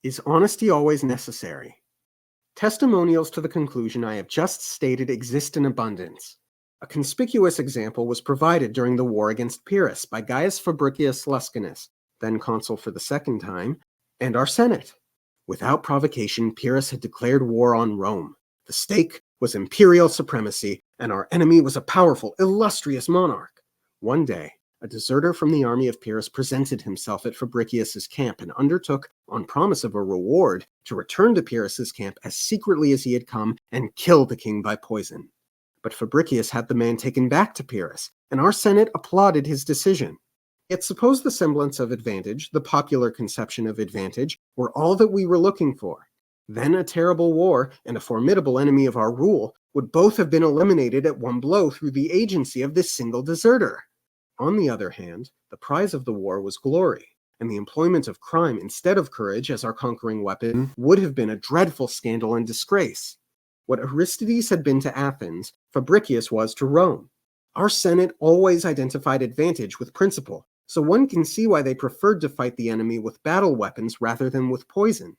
Is honesty always necessary? Testimonials to the conclusion I have just stated exist in abundance. A conspicuous example was provided during the war against Pyrrhus by Gaius Fabricius Luscinus, then consul for the second time, and our Senate. Without provocation, Pyrrhus had declared war on Rome. The stake was imperial supremacy, and our enemy was a powerful, illustrious monarch. One day, a deserter from the army of Pyrrhus presented himself at Fabricius's camp and undertook, on promise of a reward, to return to Pyrrhus's camp as secretly as he had come and kill the king by poison. But Fabricius had the man taken back to Pyrrhus, and our Senate applauded his decision. Yet suppose the semblance of advantage, the popular conception of advantage, were all that we were looking for. Then a terrible war and a formidable enemy of our rule would both have been eliminated at one blow through the agency of this single deserter. On the other hand, the prize of the war was glory, and the employment of crime instead of courage as our conquering weapon would have been a dreadful scandal and disgrace. What Aristides had been to Athens, Fabricius was to Rome. Our Senate always identified advantage with principle, so one can see why they preferred to fight the enemy with battle weapons rather than with poison.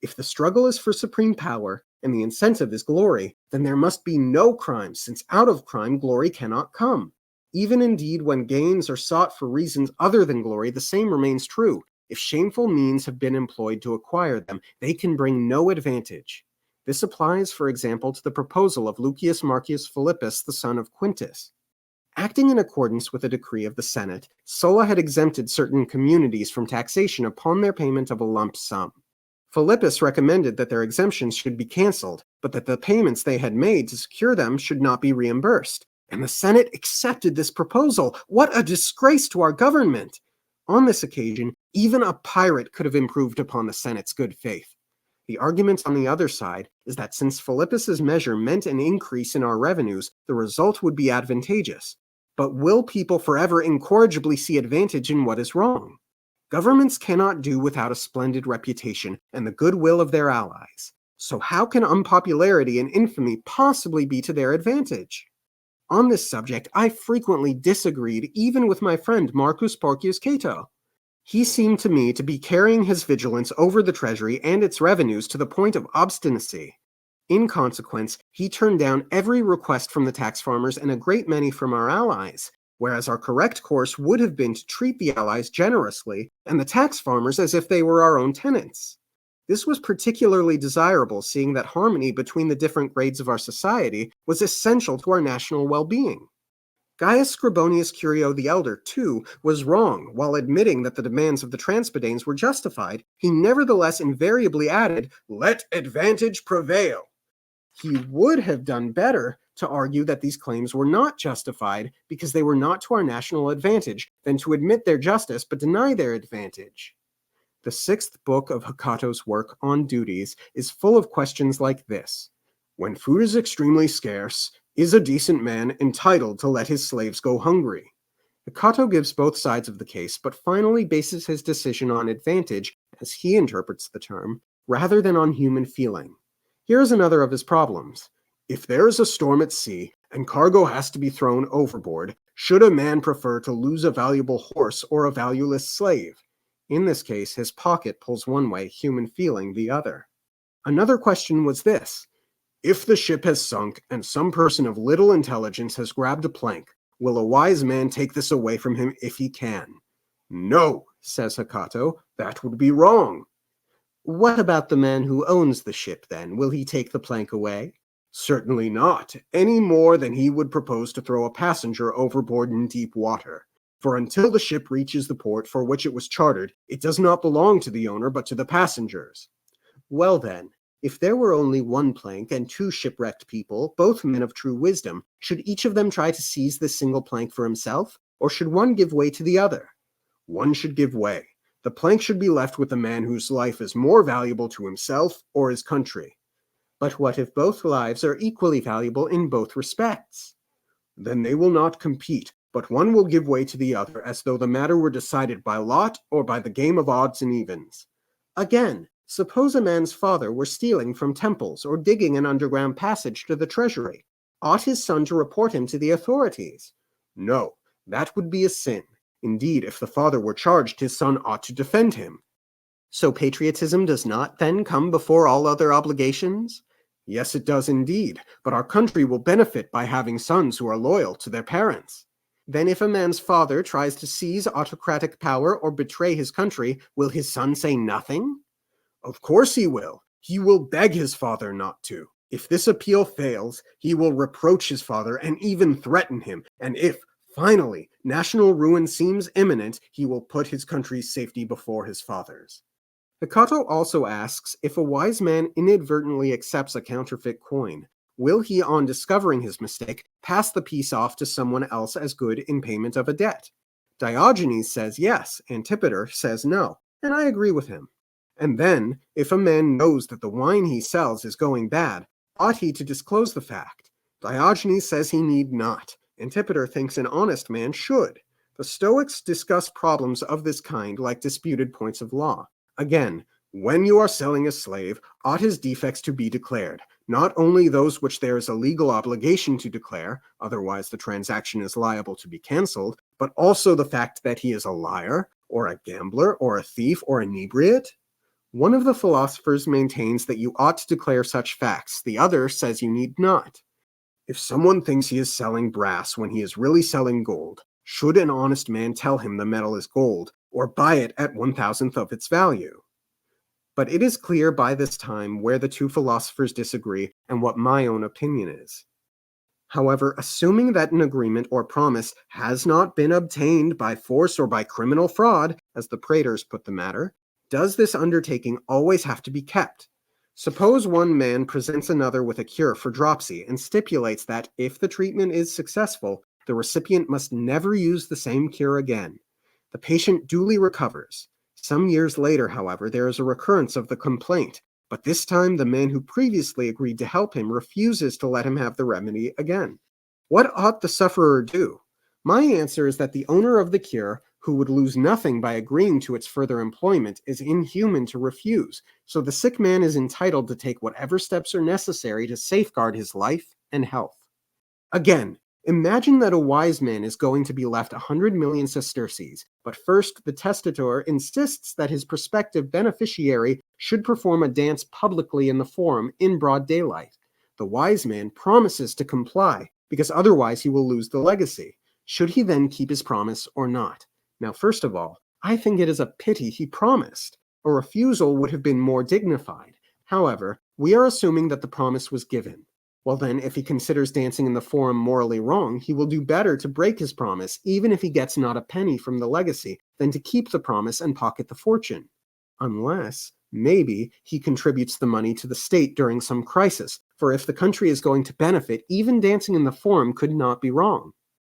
If the struggle is for supreme power, and the incentive is glory, then there must be no crime, since out of crime glory cannot come. Even indeed when gains are sought for reasons other than glory, the same remains true. If shameful means have been employed to acquire them, they can bring no advantage. This applies, for example, to the proposal of Lucius Marcius Philippus, the son of Quintus. Acting in accordance with a decree of the Senate, Sulla had exempted certain communities from taxation upon their payment of a lump sum. Philippus recommended that their exemptions should be cancelled, but that the payments they had made to secure them should not be reimbursed. And the Senate accepted this proposal. What a disgrace to our government! On this occasion, even a pirate could have improved upon the Senate's good faith. The argument on the other side is that since Philippus's measure meant an increase in our revenues, the result would be advantageous. But will people forever incorrigibly see advantage in what is wrong? Governments cannot do without a splendid reputation and the goodwill of their allies. So how can unpopularity and infamy possibly be to their advantage? On this subject, I frequently disagreed even with my friend Marcus Porcius Cato. He seemed to me to be carrying his vigilance over the treasury and its revenues to the point of obstinacy. In consequence, he turned down every request from the tax farmers and a great many from our allies, whereas our correct course would have been to treat the allies generously and the tax farmers as if they were our own tenants. This was particularly desirable, seeing that harmony between the different grades of our society was essential to our national well-being. Gaius Scribonius Curio the Elder, too, was wrong. While admitting that the demands of the Transpadane were justified, he nevertheless invariably added, "Let advantage prevail." He would have done better to argue that these claims were not justified because they were not to our national advantage than to admit their justice but deny their advantage. The sixth book of Hecato's work on duties is full of questions like this. When food is extremely scarce, is a decent man entitled to let his slaves go hungry? Hecato gives both sides of the case, but finally bases his decision on advantage, as he interprets the term, rather than on human feeling. Here is another of his problems. If there is a storm at sea, and cargo has to be thrown overboard, should a man prefer to lose a valuable horse or a valueless slave? In this case, his pocket pulls one way, human feeling the other. Another question was this. If the ship has sunk, and some person of little intelligence has grabbed a plank, will a wise man take this away from him if he can? No, says Hecato, that would be wrong. What about the man who owns the ship, then? Will he take the plank away? Certainly not, any more than he would propose to throw a passenger overboard in deep water. For until the ship reaches the port for which it was chartered, it does not belong to the owner but to the passengers. Well then, if there were only one plank and two shipwrecked people, both men of true wisdom, should each of them try to seize this single plank for himself, or should one give way to the other? One should give way. The plank should be left with the man whose life is more valuable to himself or his country. But what if both lives are equally valuable in both respects? Then they will not compete, but one will give way to the other as though the matter were decided by lot or by the game of odds and evens. Again, suppose a man's father were stealing from temples or digging an underground passage to the treasury. Ought his son to report him to the authorities? No, that would be a sin. Indeed, if the father were charged, his son ought to defend him. So patriotism does not then come before all other obligations? Yes, it does indeed, but our country will benefit by having sons who are loyal to their parents. Then if a man's father tries to seize autocratic power or betray his country, will his son say nothing? Of course he will. He will beg his father not to. If this appeal fails, he will reproach his father and even threaten him. And if, finally, national ruin seems imminent, he will put his country's safety before his father's. Hikato also asks if a wise man inadvertently accepts a counterfeit coin, will he, on discovering his mistake, pass the piece off to someone else as good in payment of a debt? Diogenes says yes, Antipater says no, and I agree with him. And then, if a man knows that the wine he sells is going bad, ought he to disclose the fact? Diogenes says he need not. Antipater thinks an honest man should. The Stoics discuss problems of this kind like disputed points of law. Again, when you are selling a slave, ought his defects to be declared, not only those which there is a legal obligation to declare, otherwise the transaction is liable to be cancelled, but also the fact that he is a liar, or a gambler, or a thief, or inebriate? One of the philosophers maintains that you ought to declare such facts, the other says you need not. If someone thinks he is selling brass when he is really selling gold, should an honest man tell him the metal is gold, or buy it at 1,000th of its value? But it is clear by this time where the two philosophers disagree and what my own opinion is. However, assuming that an agreement or promise has not been obtained by force or by criminal fraud, as the praetors put the matter, does this undertaking always have to be kept? Suppose one man presents another with a cure for dropsy and stipulates that, if the treatment is successful, the recipient must never use the same cure again. The patient duly recovers. Some years later, however, there is a recurrence of the complaint, but this time the man who previously agreed to help him refuses to let him have the remedy again. What ought the sufferer do? My answer is that the owner of the cure, who would lose nothing by agreeing to its further employment, is inhuman to refuse, so the sick man is entitled to take whatever steps are necessary to safeguard his life and health. Again, imagine that a wise man is going to be left 100 million sesterces, but first the testator insists that his prospective beneficiary should perform a dance publicly in the forum in broad daylight. The wise man promises to comply, because otherwise he will lose the legacy. Should he then keep his promise or not? Now, first of all, I think it is a pity he promised. A refusal would have been more dignified. However, we are assuming that the promise was given. Well then, if he considers dancing in the forum morally wrong, he will do better to break his promise, even if he gets not a penny from the legacy, than to keep the promise and pocket the fortune. Unless, maybe, he contributes the money to the state during some crisis, for if the country is going to benefit, even dancing in the forum could not be wrong.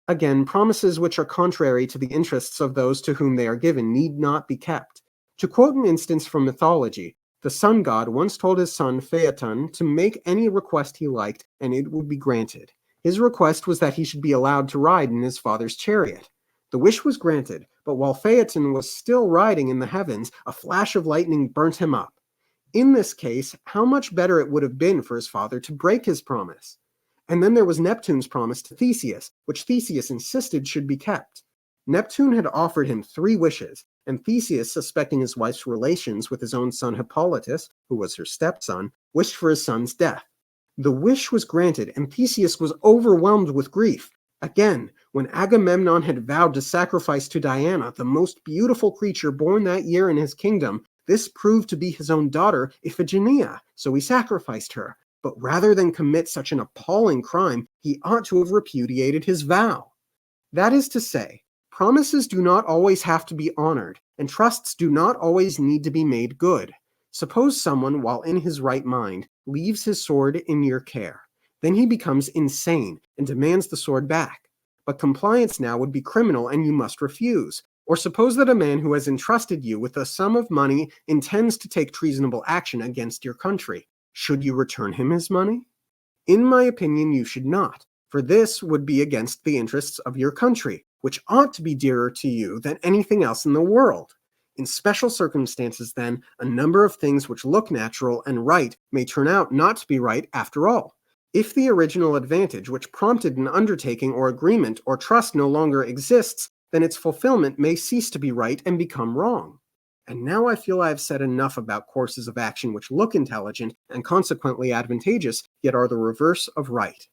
Again, promises which are contrary to the interests of those to whom they are given need not be kept. To quote an instance from mythology, the sun god once told his son Phaeton to make any request he liked, and it would be granted. His request was that he should be allowed to ride in his father's chariot. The wish was granted, but while Phaeton was still riding in the heavens, a flash of lightning burnt him up. In this case, how much better it would have been for his father to break his promise. And then there was Neptune's promise to Theseus, which Theseus insisted should be kept. Neptune had offered him 3 wishes, and Theseus, suspecting his wife's relations with his own son Hippolytus, who was her stepson, wished for his son's death. The wish was granted, and Theseus was overwhelmed with grief. Again, when Agamemnon had vowed to sacrifice to Diana, the most beautiful creature born that year in his kingdom, this proved to be his own daughter, Iphigenia, so he sacrificed her. But rather than commit such an appalling crime, he ought to have repudiated his vow. That is to say, promises do not always have to be honored, and trusts do not always need to be made good. Suppose someone, while in his right mind, leaves his sword in your care. Then he becomes insane and demands the sword back. But compliance now would be criminal and you must refuse. Or suppose that a man who has entrusted you with a sum of money intends to take treasonable action against your country. Should you return him his money? In my opinion, you should not, for this would be against the interests of your country, which ought to be dearer to you than anything else in the world. In special circumstances, then, a number of things which look natural and right may turn out not to be right after all. If the original advantage which prompted an undertaking or agreement or trust no longer exists, then its fulfillment may cease to be right and become wrong. And now I feel I have said enough about courses of action which look intelligent and consequently advantageous, yet are the reverse of right.